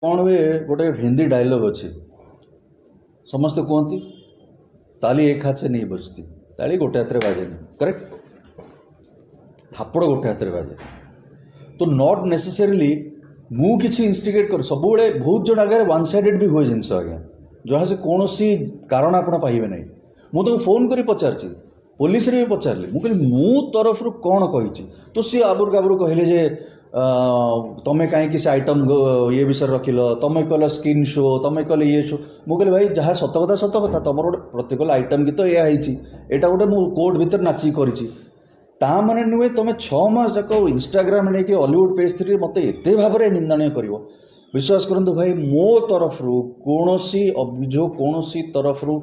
कौन हुए गोटे हिंदी डायलॉग अच्छे समस्ते कहती ताली एक हाथ से नहीं बजती ताली गोटे हाथ में बाजे करेक्ट थापड़ गोटे हाथ में बाजे तो नॉट नेसेसरीली मु किसी इन्स्टिगेट कर सब बहुत जन आगे वन साइडेड भी हुए जिनस आज्ञा जहाँ से कौन कारण आप पाइबे ना मुझे फोन कर पचार पुलिस भी पचारे मुझे मो तरफ रू कौन कही तो सी आबुर गाबुर कहले जे तमें कहीं से आइटम ये विषय रखिल तमें कहल स्किन शो तमें कहले ये शो मुझे भाई जहाँ सत कथा तुम गोटे प्रत्येक आइटम गीत या यहाँ गोटे मु कोर्ट भीतर नाची करी मैंने नुहे तुम 6 मास जाक इंस्टाग्राम नहीं कि हॉलीवुड पेज थ्री मत एत भाव में निंदनीय कर विश्वास करूँ भाई मो तरफ रू कौन अभियोग कौन तरफ रू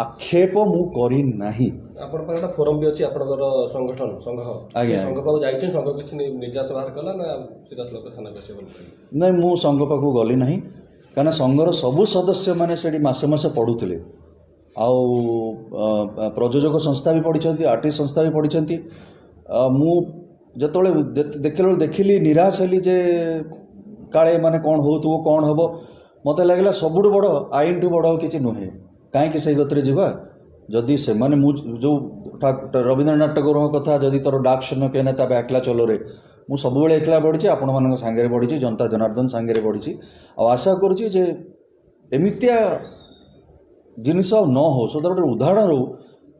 आक्षेप मु करी नाही आपन फोरम भी अछि आपन संगठन संघ संघ पाक जाइछन संघ किछ निर्देश बाहर कला ना सीधा लोक थाना बसे बोल नहीं मु संघ पाक गली नाही काना संघर सबु सदस्य माने सेडी मासे मासे पढुथिले आउ प्रयोजक संस्था भी पढ़ी आर्टिस्ट संस्था भी पढ़ी मु जतले देखिली निराश हेली जे काले माने कौन हो कौन हम मत लगे सबुठ बड़ आईन ठू बड़ किसी नुहे कहीं से गति जावा जदि से माने जो रवींद्रनाथ टैगोर कथा जदि तोर डाक शून्य कहना तब एकला चलो रे मु सब एकला बढ़ी आपण मान सांगे बढ़ी जनता जनार्दन सांगे बढ़ी आशा करुच्ची एमतिया जिनस न हो सो गोटे उदाहरण रो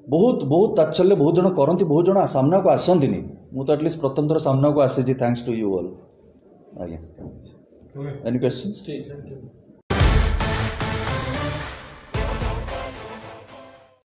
बहुत बहुत तात्सल्य बहुत जन करती बहुत जन सामना को आसती मु तो एटलिस्ट प्रथम थर सामना को आसी थैंक्स टू यू ऑल आज्ञा एनी क्वेश्चन।